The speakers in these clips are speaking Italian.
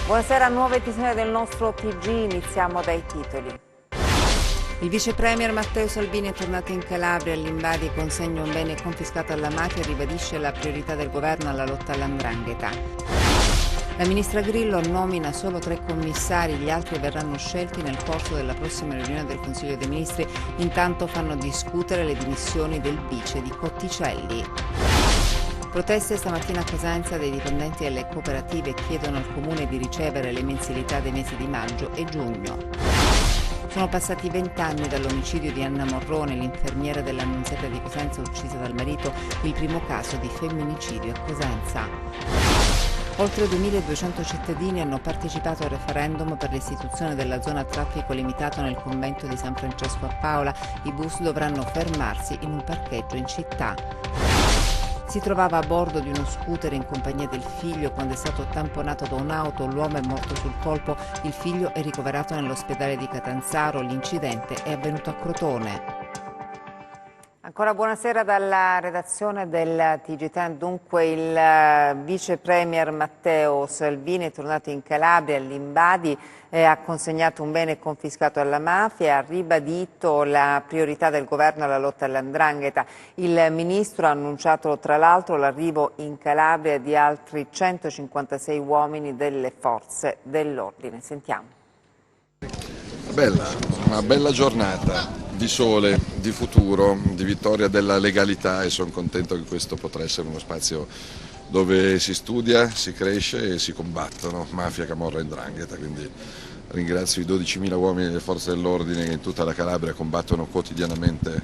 Buonasera, nuova edizione del nostro TG, iniziamo dai titoli. Il vice premier Matteo Salvini è tornato in Calabria, all'Inbadi consegna un bene confiscato alla mafia e ribadisce la priorità del governo alla lotta all''ndrangheta. La ministra Grillo nomina solo 3 commissari, gli altri verranno scelti nel corso della prossima riunione del Consiglio dei Ministri. Intanto fanno discutere le dimissioni del vice di Cotticelli. Proteste stamattina a Cosenza dei dipendenti delle cooperative chiedono al Comune di ricevere le mensilità dei mesi di maggio e giugno. Sono passati 20 anni dall'omicidio di Anna Morrone, l'infermiera dell'Annunziata di Cosenza uccisa dal marito, il primo caso di femminicidio a Cosenza. Oltre 2.200 cittadini hanno partecipato al referendum per l'istituzione della zona a traffico limitato nel convento di San Francesco a Paola. I bus dovranno fermarsi in un parcheggio in città. Si trovava a bordo di uno scooter in compagnia del figlio quando è stato tamponato da un'auto, l'uomo è morto sul colpo, il figlio è ricoverato nell'ospedale di Catanzaro, l'incidente è avvenuto a Crotone. Ancora buonasera dalla redazione del TG10. Dunque il vice premier Matteo Salvini è tornato in Calabria, all'Inbadi, ha consegnato un bene confiscato alla mafia e ha ribadito la priorità del governo alla lotta all''ndrangheta. Il ministro ha annunciato tra l'altro l'arrivo in Calabria di altri 156 uomini delle forze dell'ordine. Sentiamo. Una bella giornata di sole, di futuro, di vittoria della legalità e sono contento che questo potrà essere uno spazio dove si studia, si cresce e si combattono mafia, camorra e 'ndrangheta. Quindi ringrazio i 12.000 uomini delle forze dell'ordine che in tutta la Calabria combattono quotidianamente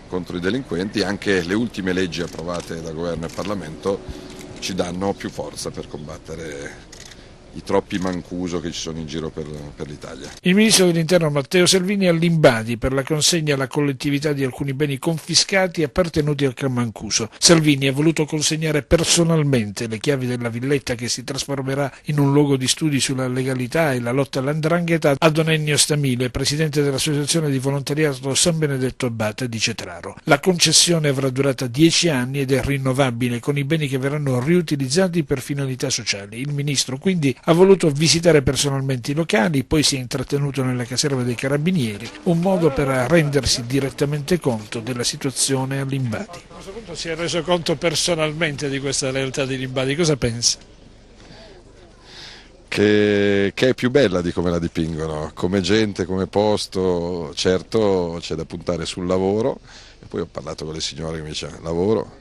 contro i delinquenti. Anche le ultime leggi approvate da governo e Parlamento ci danno più forza per combattere i troppi mancuso che ci sono in giro per l'Italia. Il ministro dell'Interno Matteo Salvini all'Inbadi per la consegna alla collettività di alcuni beni confiscati appartenuti al clan Mancuso. Salvini ha voluto consegnare personalmente le chiavi della villetta che si trasformerà in un luogo di studi sulla legalità e la lotta all''ndrangheta a Don Ennio Stamile, presidente dell'associazione di volontariato San Benedetto Abate di Cetraro. La concessione avrà durata 10 anni ed è rinnovabile, con i beni che verranno riutilizzati per finalità sociali. Il ministro quindi ha voluto visitare personalmente i locali, poi si è intrattenuto nella caserma dei Carabinieri, un modo per rendersi direttamente conto della situazione all'Inbadi. A questo punto si è reso conto personalmente di questa realtà dell'Inbadi, cosa pensa? Che è più bella di come la dipingono, come gente, come posto. Certo c'è da puntare sul lavoro e poi ho parlato con le signore che mi dicevano lavoro,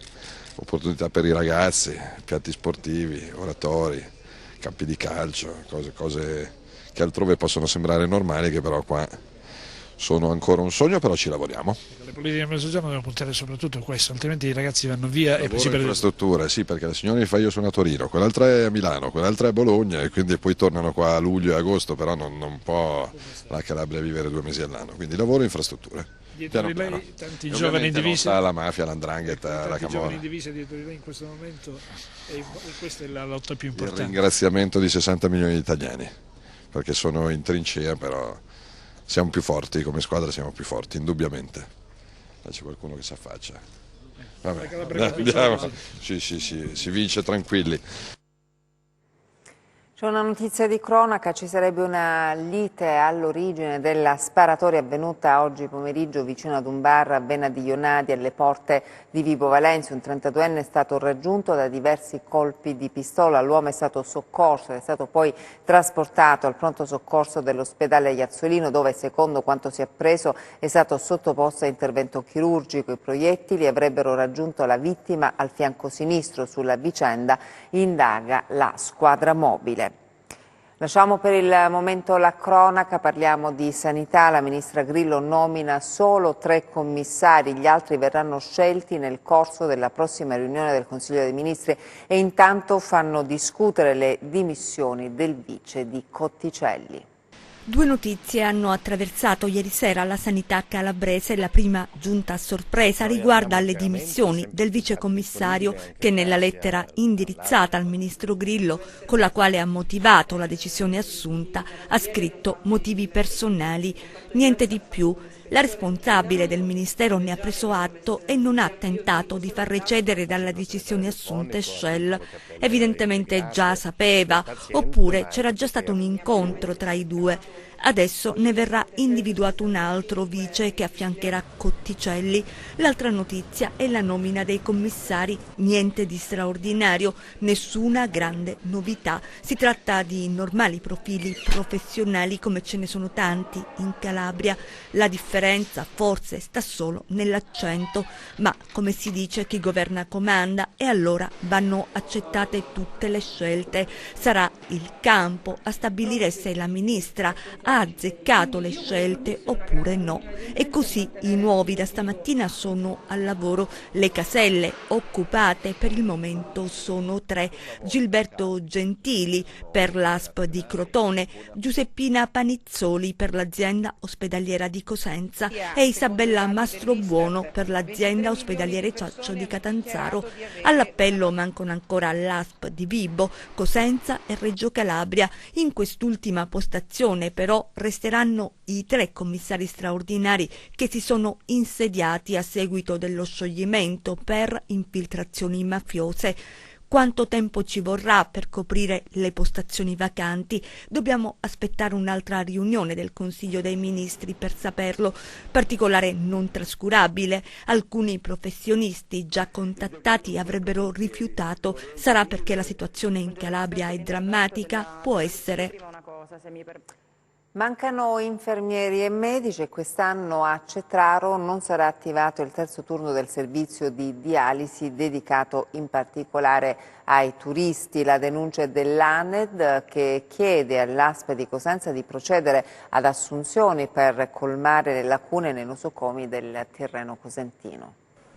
opportunità per i ragazzi, piatti sportivi, oratori, campi di calcio, cose che altrove possono sembrare normali, che però qua sono ancora un sogno, però ci lavoriamo. Le politiche del Mezzogiorno devono puntare soprattutto a questo, altrimenti i ragazzi vanno via e si perde infrastrutture, sì, perché la signora mi fa io sono a Torino, quell'altra è a Milano, quell'altra è a Bologna e quindi poi tornano qua a luglio e agosto, però non può la Calabria vivere 2 mesi all'anno, quindi lavoro e infrastrutture. Dietro di lei tanti giovani in divisa, la mafia, l''ndrangheta, la camorra. Giovani in divisa dietro di lei in questo momento e questa è la lotta più importante. Il ringraziamento di 60 milioni di italiani, perché sono in trincea, però siamo più forti, come squadra siamo più forti, indubbiamente. C'è qualcuno che si affaccia. Vabbè, andiamo. Sì, si vince tranquilli. C'è una notizia di cronaca, ci sarebbe una lite all'origine della sparatoria avvenuta oggi pomeriggio vicino ad un bar a Vena di Ionadi alle porte di Vibo Valentia. Un 32enne è stato raggiunto da diversi colpi di pistola, l'uomo è stato soccorso ed è stato poi trasportato al pronto soccorso dell'ospedale Iazzolino dove, secondo quanto si è appreso, è stato sottoposto a intervento chirurgico. I proiettili avrebbero raggiunto la vittima al fianco sinistro. Sulla vicenda indaga la squadra mobile. Lasciamo per il momento la cronaca, parliamo di sanità. La ministra Grillo nomina solo 3 commissari, gli altri verranno scelti nel corso della prossima riunione del Consiglio dei Ministri e intanto fanno discutere le dimissioni del vice di Cotticelli. 2 notizie hanno attraversato ieri sera la sanità calabrese. La prima, giunta a sorpresa, riguarda le dimissioni del vicecommissario che nella lettera indirizzata al ministro Grillo, con la quale ha motivato la decisione assunta, ha scritto motivi personali, niente di più. La responsabile del Ministero ne ha preso atto e non ha tentato di far recedere dalla decisione assunte Shell. Evidentemente già sapeva, oppure c'era già stato un incontro tra i due. Adesso ne verrà individuato un altro vice che affiancherà Cotticelli. L'altra notizia è la nomina dei commissari, niente di straordinario, nessuna grande novità. Si tratta di normali profili professionali come ce ne sono tanti in Calabria. La differenza forse sta solo nell'accento, ma come si dice chi governa comanda e allora vanno accettate tutte le scelte. Sarà il campo a stabilire se la ministra ha azzeccato le scelte oppure no. E così i nuovi da stamattina sono al lavoro. Le caselle occupate per il momento sono 3. Gilberto Gentili per l'ASP di Crotone, Giuseppina Panizzoli per l'azienda ospedaliera di Cosenza e Isabella Mastrobuono per l'azienda ospedaliere Ciaccio di Catanzaro. All'appello mancano ancora l'ASP di Vibo, Cosenza e Reggio Calabria. In quest'ultima postazione però resteranno i 3 commissari straordinari che si sono insediati a seguito dello scioglimento per infiltrazioni mafiose. Quanto tempo ci vorrà per coprire le postazioni vacanti? Dobbiamo aspettare un'altra riunione del Consiglio dei Ministri per saperlo. Particolare non trascurabile. Alcuni professionisti già contattati avrebbero rifiutato. Sarà perché la situazione in Calabria è drammatica? Può essere. Mancano infermieri e medici e quest'anno a Cetraro non sarà attivato il terzo turno del servizio di dialisi dedicato in particolare ai turisti. La denuncia è dell'ANED che chiede all'ASP di Cosenza di procedere ad assunzioni per colmare le lacune nei nosocomi del Tirreno cosentino.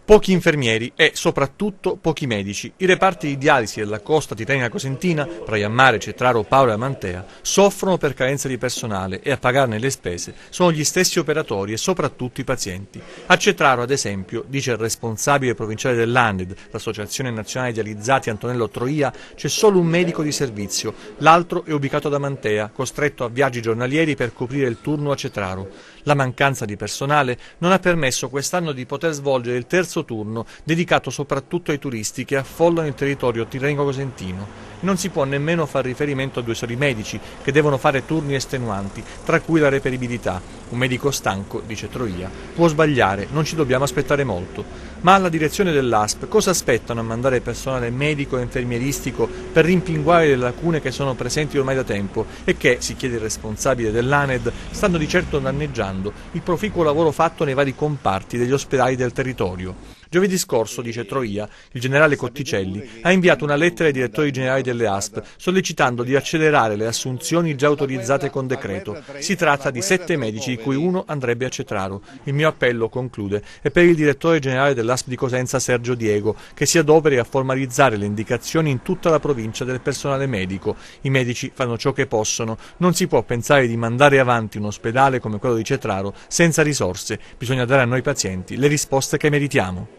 Pochi infermieri e, soprattutto, pochi medici. I reparti di dialisi della costa tirrenica cosentina, Praia Mare, Cetraro, Paola e Amantea, soffrono per carenza di personale e a pagarne le spese sono gli stessi operatori e soprattutto i pazienti. A Cetraro, ad esempio, dice il responsabile provinciale dell'ANED, l'Associazione Nazionale Dializzati Antonello Troia, c'è solo un medico di servizio, l'altro è ubicato ad Amantea, costretto a viaggi giornalieri per coprire il turno a Cetraro. La mancanza di personale non ha permesso quest'anno di poter svolgere il terzo turno dedicato soprattutto ai turisti che affollano il territorio tirrenico-cosentino. Non si può nemmeno far riferimento a 2 soli medici che devono fare turni estenuanti, tra cui la reperibilità. Un medico stanco, dice Troia, può sbagliare, non ci dobbiamo aspettare molto. Ma alla direzione dell'ASP cosa aspettano a mandare personale medico e infermieristico per rimpinguare le lacune che sono presenti ormai da tempo e che, si chiede il responsabile dell'ANED, stanno di certo danneggiando il proficuo lavoro fatto nei vari comparti degli ospedali del territorio. Giovedì scorso, dice Troia, il generale Cotticelli ha inviato una lettera ai direttori generali delle ASP sollecitando di accelerare le assunzioni già autorizzate con decreto. Si tratta di 7 medici, di cui uno andrebbe a Cetraro. Il mio appello, conclude, è per il direttore generale dell'ASP di Cosenza, Sergio Diego, che si adoperi a formalizzare le indicazioni in tutta la provincia del personale medico. I medici fanno ciò che possono. Non si può pensare di mandare avanti un ospedale come quello di Cetraro senza risorse. Bisogna dare a noi pazienti le risposte che meritiamo.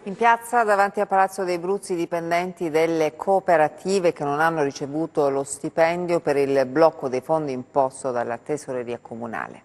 In piazza davanti a Palazzo dei Bruzzi dipendenti delle cooperative che non hanno ricevuto lo stipendio per il blocco dei fondi imposto dalla tesoreria comunale.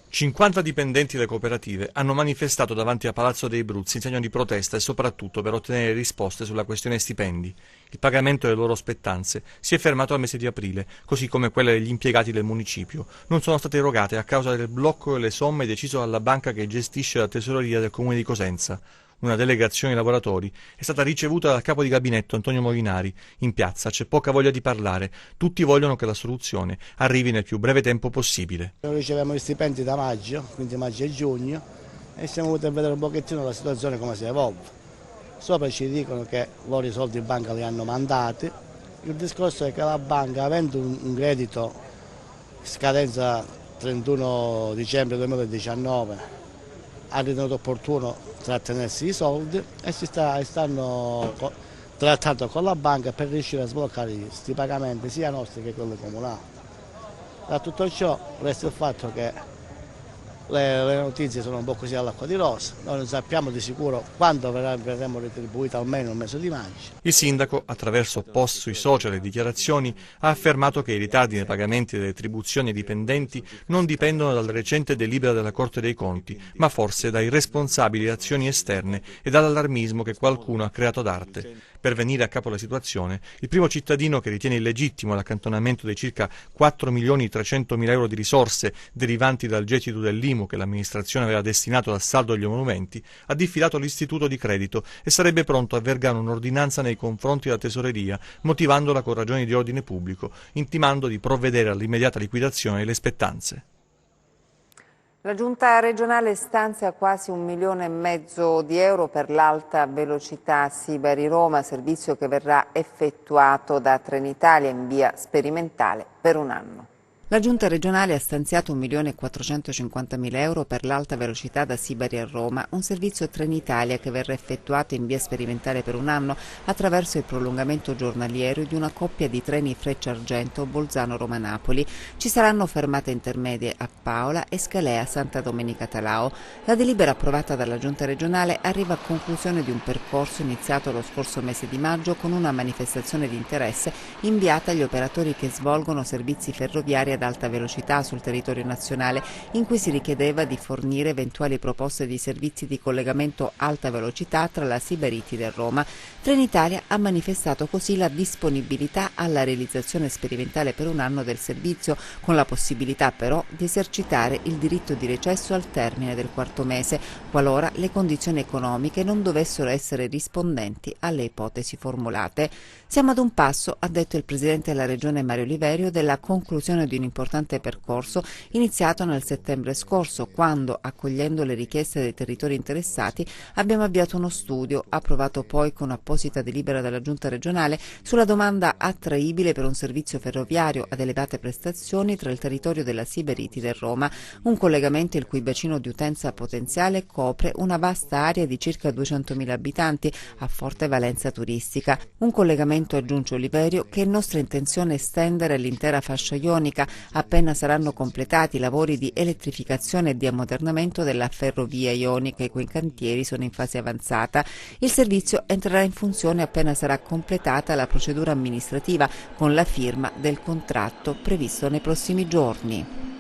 50 dipendenti delle cooperative hanno manifestato davanti a Palazzo dei Bruzzi in segno di protesta e soprattutto per ottenere risposte sulla questione stipendi. Il pagamento delle loro spettanze si è fermato al mese di aprile, così come quelle degli impiegati del municipio. Non sono state erogate a causa del blocco delle somme deciso dalla banca che gestisce la tesoreria del comune di Cosenza. Una delegazione di lavoratori è stata ricevuta dal capo di gabinetto Antonio Molinari. In piazza c'è poca voglia di parlare, tutti vogliono che la soluzione arrivi nel più breve tempo possibile. Noi riceviamo gli stipendi da maggio, quindi maggio e giugno, e siamo venuti a vedere un pochettino la situazione come si evolve. Sopra ci dicono che loro i soldi in banca li hanno mandati, il discorso è che la banca, avendo un credito scadenza 31 dicembre 2019, ha ritenuto opportuno trattenersi i soldi e stanno trattando con la banca per riuscire a sbloccare questi pagamenti sia nostri che quelli comunali. Da tutto ciò resta il fatto che le notizie sono un po' così all'acqua di rosa, noi non sappiamo di sicuro quando verremo retribuiti almeno il mese di maggio. Il sindaco, attraverso post sui social e dichiarazioni, ha affermato che i ritardi nei pagamenti delle retribuzioni ai dipendenti non dipendono dalla recente delibera della Corte dei Conti, ma forse da irresponsabili azioni esterne e dall'allarmismo che qualcuno ha creato d'arte. Per venire a capo della situazione, il primo cittadino che ritiene illegittimo l'accantonamento dei circa 4.300.000 euro di risorse derivanti dal gettito dell'IMU che l'amministrazione aveva destinato al saldo degli emolumenti, ha diffidato l'istituto di credito e sarebbe pronto a vergare un'ordinanza nei confronti della tesoreria, motivandola con ragioni di ordine pubblico, intimando di provvedere all'immediata liquidazione delle spettanze. La Giunta regionale stanzia quasi 1,5 milioni di euro per l'alta velocità Sibari-Roma, servizio che verrà effettuato da Trenitalia in via sperimentale per un anno. La Giunta regionale ha stanziato 1.450.000 euro per l'alta velocità da Sibari a Roma, un servizio Trenitalia che verrà effettuato in via sperimentale per un anno attraverso il prolungamento giornaliero di una coppia di treni Frecciargento Bolzano-Roma-Napoli. Ci saranno fermate intermedie a Paola e Scalea Santa Domenica Talao. La delibera approvata dalla Giunta regionale arriva a conclusione di un percorso iniziato lo scorso mese di maggio con una manifestazione di interesse inviata agli operatori che svolgono servizi ferroviari ad alta velocità sul territorio nazionale, in cui si richiedeva di fornire eventuali proposte di servizi di collegamento alta velocità tra la Sibaritide e Roma. Trenitalia ha manifestato così la disponibilità alla realizzazione sperimentale per un anno del servizio, con la possibilità però di esercitare il diritto di recesso al termine del quarto mese, qualora le condizioni economiche non dovessero essere rispondenti alle ipotesi formulate. Siamo ad un passo, ha detto il Presidente della Regione Mario Liverio, della conclusione di un importante percorso iniziato nel settembre scorso, quando, accogliendo le richieste dei territori interessati, abbiamo avviato uno studio, approvato poi con apposita delibera della Giunta regionale, sulla domanda attraibile per un servizio ferroviario ad elevate prestazioni tra il territorio della Sibaritide e Roma, un collegamento il cui bacino di utenza potenziale copre una vasta area di circa 200.000 abitanti a forte valenza turistica. Un collegamento, aggiunge Oliverio, che è nostra intenzione estendere all'intera fascia ionica appena saranno completati i lavori di elettrificazione e di ammodernamento della ferrovia ionica, i cui cantieri sono in fase avanzata. Il servizio entrerà in funzione appena sarà completata la procedura amministrativa con la firma del contratto previsto nei prossimi giorni.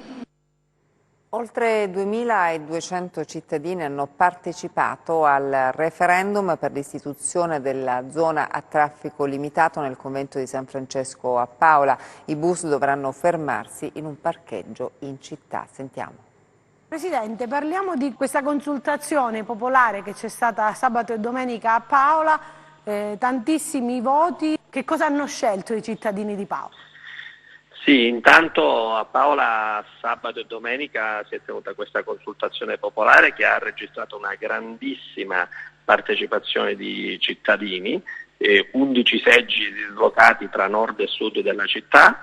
Oltre 2.200 cittadini hanno partecipato al referendum per l'istituzione della zona a traffico limitato nel convento di San Francesco a Paola. I bus dovranno fermarsi in un parcheggio in città. Sentiamo. Presidente, parliamo di questa consultazione popolare che c'è stata sabato e domenica a Paola, tantissimi voti. Che cosa hanno scelto i cittadini di Paola? Sì, intanto a Paola sabato e domenica si è tenuta questa consultazione popolare che ha registrato una grandissima partecipazione di cittadini, 11 seggi dislocati tra nord e sud della città,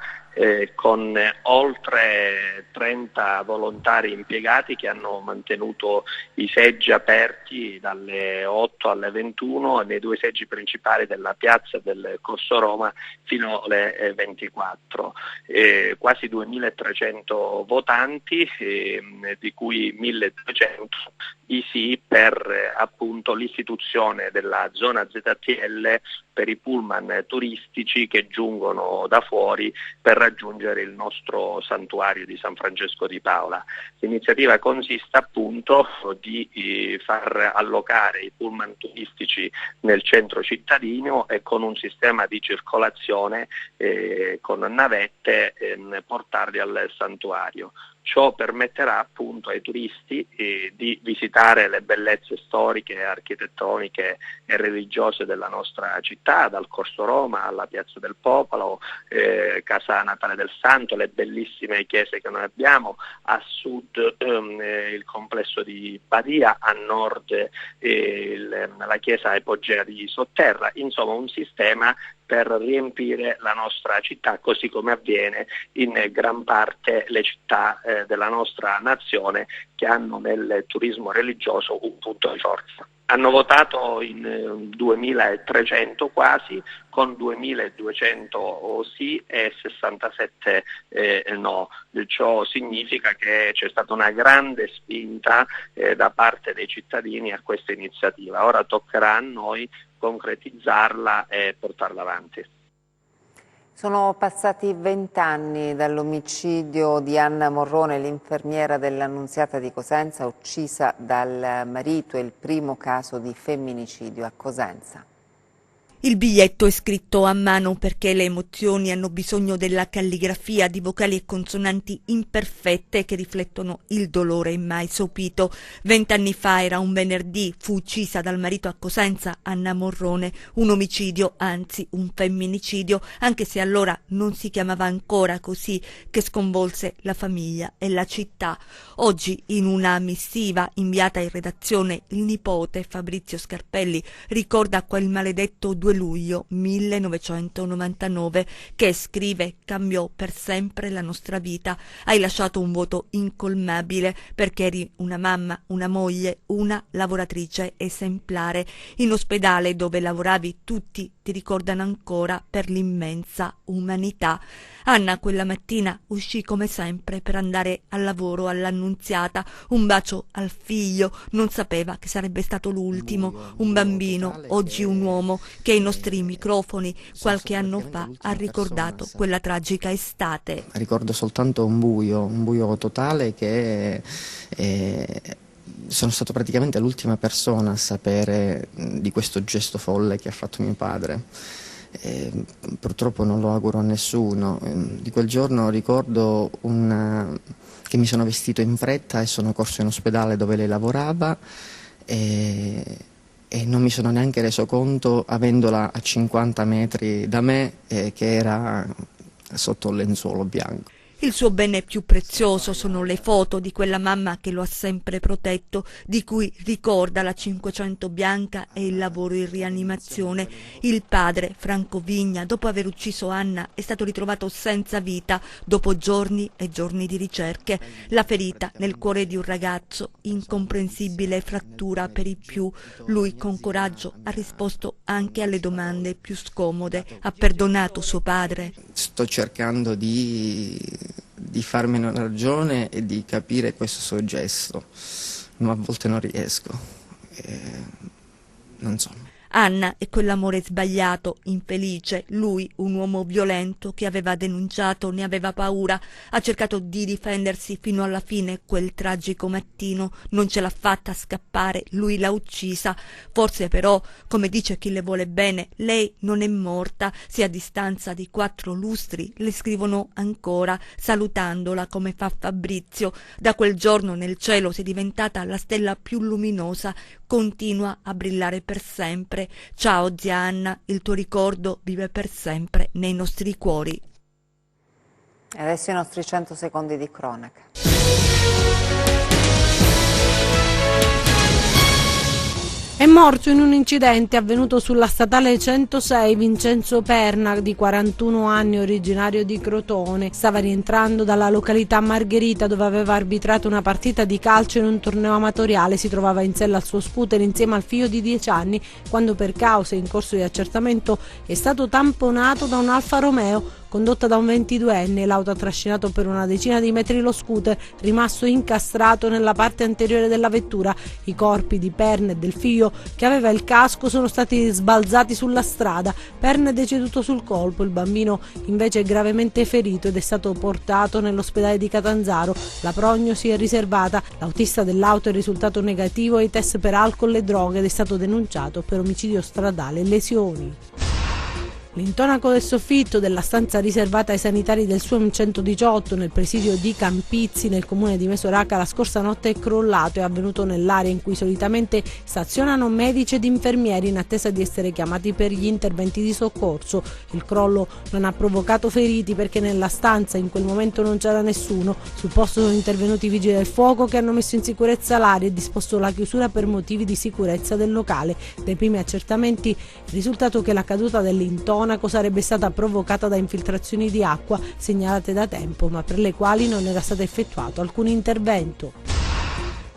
con oltre 30 volontari impiegati che hanno mantenuto i seggi aperti dalle 8 alle 21 nei due seggi principali della piazza del Corso Roma fino alle 24. Quasi 2.300 votanti, di cui 1.200 i sì per appunto l'istituzione della zona ZTL per i pullman turistici che giungono da fuori per raggiungere il nostro santuario di San Francesco di Paola. L'iniziativa consiste appunto di far allocare i pullman turistici nel centro cittadino e con un sistema di circolazione con navette portarli al santuario. Ciò permetterà appunto ai turisti di visitare le bellezze storiche, architettoniche e religiose della nostra città, dal Corso Roma alla Piazza del Popolo, Casa Natale del Santo, le bellissime chiese che noi abbiamo, a sud il complesso di Badia, a nord la chiesa epogea di Sotterra, insomma un sistema per riempire la nostra città, così come avviene in gran parte le città della nostra nazione che hanno nel turismo religioso un punto di forza. Hanno votato in 2.300 quasi, con 2.200 sì e 67 no. Ciò significa che c'è stata una grande spinta da parte dei cittadini a questa iniziativa. Ora toccherà a noi concretizzarla e portarla avanti. Sono passati 20 anni dall'omicidio di Anna Morrone, l'infermiera dell'Annunziata di Cosenza, uccisa dal marito, è il primo caso di femminicidio a Cosenza. Il biglietto è scritto a mano perché le emozioni hanno bisogno della calligrafia di vocali e consonanti imperfette che riflettono il dolore mai sopito. 20 anni fa, era un venerdì, fu uccisa dal marito a Cosenza Anna Morrone, un omicidio, anzi un femminicidio, anche se allora non si chiamava ancora così, che sconvolse la famiglia e la città. Oggi, in una missiva inviata in redazione, il nipote Fabrizio Scarpelli ricorda quel maledetto 2 luglio 1999 che, scrive, cambiò per sempre la nostra vita. Hai lasciato un vuoto incolmabile perché eri una mamma, una moglie, una lavoratrice esemplare. In ospedale dove lavoravi tutti ti ricordano ancora per l'immensa umanità. Anna quella mattina uscì come sempre per andare al lavoro all'Annunziata, un bacio al figlio, non sapeva che sarebbe stato l'ultimo, un bambino, oggi un uomo, che ai nostri microfoni qualche anno fa ha ricordato quella tragica estate. Ricordo soltanto un buio totale, che sono stato praticamente l'ultima persona a sapere di questo gesto folle che ha fatto mio padre. Purtroppo non lo auguro a nessuno. Di quel giorno ricordo che mi sono vestito in fretta e sono corso in ospedale dove lei lavorava e non mi sono neanche reso conto, avendola a 50 metri da me, che era sotto il lenzuolo bianco. Il suo bene più prezioso sono le foto di quella mamma che lo ha sempre protetto, di cui ricorda la 500 bianca e il lavoro in rianimazione. Il padre, Franco Vigna, dopo aver ucciso Anna, è stato ritrovato senza vita dopo giorni e giorni di ricerche. La ferita nel cuore di un ragazzo, incomprensibile frattura per i più. Lui con coraggio ha risposto anche alle domande più scomode. Ha perdonato suo padre. Sto cercando di farmene una ragione e di capire questo suo gesto, ma a volte non riesco, non so. Anna è quell'amore sbagliato, infelice, lui un uomo violento che aveva denunciato, ne aveva paura, ha cercato di difendersi fino alla fine. Quel tragico mattino non ce l'ha fatta scappare, lui l'ha uccisa. Forse però, come dice chi le vuole bene, lei non è morta, se a distanza di 4 lustri le scrivono ancora, salutandola come fa Fabrizio. Da quel giorno nel cielo si è diventata la stella più luminosa, continua a brillare per sempre. Ciao zia Anna, il tuo ricordo vive per sempre nei nostri cuori. E adesso i nostri 100 secondi di cronaca. È morto in un incidente avvenuto sulla statale 106 Vincenzo Perna, di 41 anni, originario di Crotone. Stava rientrando dalla località Margherita, dove aveva arbitrato una partita di calcio in un torneo amatoriale. Si trovava in sella al suo scooter insieme al figlio di 10 anni quando, per cause in corso di accertamento, è stato tamponato da un Alfa Romeo condotta da un 22enne. L'auto ha trascinato per una decina di metri lo scooter, rimasto incastrato nella parte anteriore della vettura. I corpi di Perna e del figlio, che aveva il casco, sono stati sbalzati sulla strada. Perna è deceduto sul colpo, il bambino invece è gravemente ferito ed è stato portato nell'ospedale di Catanzaro. La prognosi è riservata. L'autista dell'auto è risultato negativo ai test per alcol e droghe ed è stato denunciato per omicidio stradale e lesioni. L'intonaco del soffitto della stanza riservata ai sanitari del SUEM 118 nel presidio di Campizzi, nel comune di Mesoraca, la scorsa notte è crollato. È avvenuto nell'area in cui solitamente stazionano medici ed infermieri in attesa di essere chiamati per gli interventi di soccorso. Il crollo non ha provocato feriti perché nella stanza in quel momento non c'era nessuno. Sul posto sono intervenuti i vigili del fuoco che hanno messo in sicurezza l'area e disposto la chiusura per motivi di sicurezza del locale. Dai primi accertamenti è risultato che la caduta dell'intonaco sarebbe stata provocata da infiltrazioni di acqua segnalate da tempo, ma per le quali non era stato effettuato alcun intervento.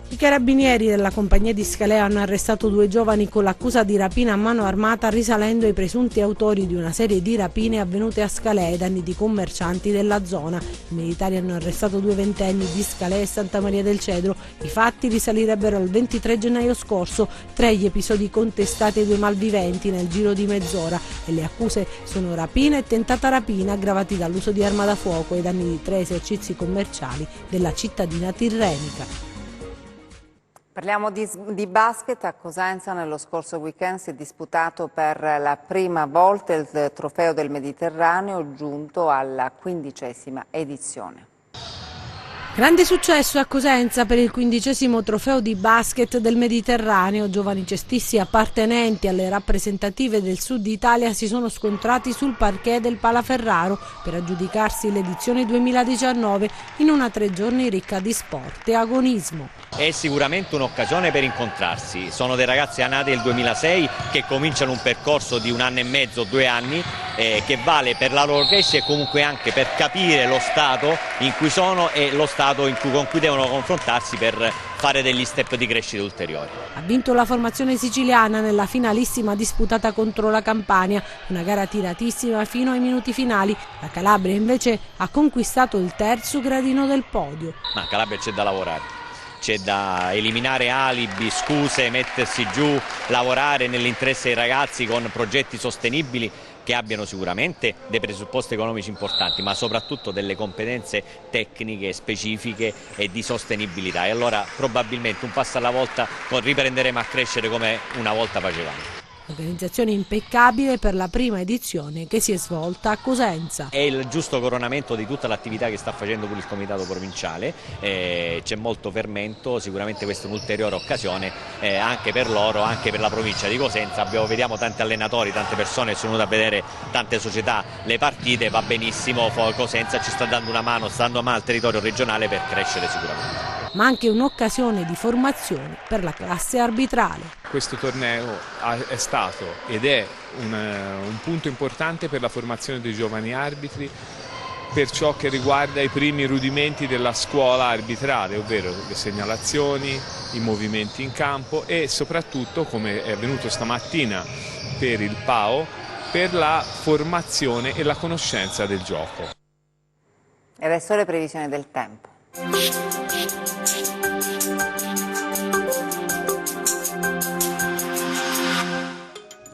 I carabinieri della compagnia di Scalea hanno arrestato 2 giovani con l'accusa di rapina a mano armata risalendo ai presunti autori di una serie di rapine avvenute a Scalea ai danni di commercianti della zona. I militari hanno arrestato 2 ventenni di Scalea e Santa Maria del Cedro. I fatti risalirebbero al 23 gennaio scorso, 3 gli episodi contestati ai 2 malviventi nel giro di mezz'ora e le accuse sono rapina e tentata rapina aggravati dall'uso di arma da fuoco ai danni di 3 esercizi commerciali della cittadina tirrenica. Parliamo di basket. A Cosenza nello scorso weekend si è disputato per la prima volta il trofeo del Mediterraneo, giunto alla 15ª edizione. Grande successo a Cosenza per il 15° trofeo di basket del Mediterraneo. Giovani cestisti appartenenti alle rappresentative del Sud Italia si sono scontrati sul parquet del Palaferraro per aggiudicarsi l'edizione 2019 in una 3 giorni ricca di sport e agonismo. È sicuramente un'occasione per incontrarsi. Sono dei ragazzi nati nel 2006 che cominciano un percorso di 1 anno e mezzo, 2 anni, che vale per la loro crescita e comunque anche per capire lo stato in cui sono e lo stato con cui devono confrontarsi per fare degli step di crescita ulteriori. Ha vinto la formazione siciliana nella finalissima disputata contro la Campania, una gara tiratissima fino ai minuti finali. La Calabria invece ha conquistato il 3° gradino del podio. Ma a Calabria c'è da lavorare. C'è da eliminare alibi, scuse, mettersi giù, lavorare nell'interesse dei ragazzi con progetti sostenibili che abbiano sicuramente dei presupposti economici importanti, ma soprattutto delle competenze tecniche specifiche e di sostenibilità. E allora probabilmente un passo alla volta riprenderemo a crescere come una volta facevamo. Organizzazione impeccabile per la prima edizione che si è svolta a Cosenza. È il giusto coronamento di tutta l'attività che sta facendo pure il comitato provinciale, c'è molto fermento, sicuramente questa è un'ulteriore occasione anche per loro, anche per la provincia di Cosenza. Vediamo tanti allenatori, tante persone, sono venute a vedere tante società, le partite, va benissimo, Cosenza ci sta dando una mano, sta dando una mano al territorio regionale per crescere sicuramente. Ma anche un'occasione di formazione per la classe arbitrale. Questo torneo è stato ed è un punto importante per la formazione dei giovani arbitri per ciò che riguarda i primi rudimenti della scuola arbitrale, ovvero le segnalazioni, i movimenti in campo e soprattutto, come è avvenuto stamattina per il PAO, per la formazione e la conoscenza del gioco. E adesso le previsioni del tempo.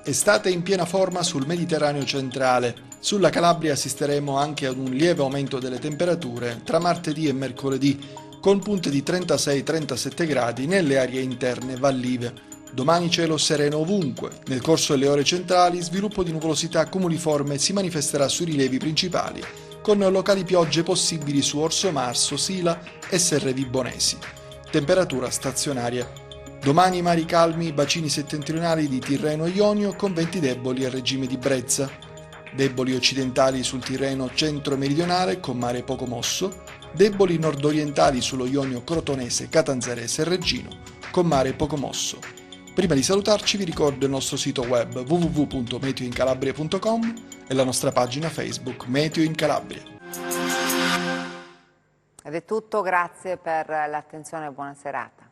Estate in piena forma sul Mediterraneo centrale. Sulla Calabria assisteremo anche ad un lieve aumento delle temperature tra martedì e mercoledì, con punte di 36-37 gradi nelle aree interne vallive. Domani cielo sereno ovunque. Nel corso delle ore centrali, sviluppo di nuvolosità cumuliforme si manifesterà sui rilievi principali, con locali piogge possibili su Orso Marso, Sila e Serre Vibonesi. Temperatura stazionaria. Domani mari calmi, bacini settentrionali di Tirreno e Ionio con venti deboli a regime di brezza. Deboli occidentali sul Tirreno centro-meridionale con mare poco mosso. Deboli nordorientali sullo Ionio crotonese, catanzarese e reggino con mare poco mosso. Prima di salutarci vi ricordo il nostro sito web www.meteoincalabria.com e la nostra pagina Facebook Meteo in Calabria. Ed è tutto, grazie per l'attenzione e buona serata.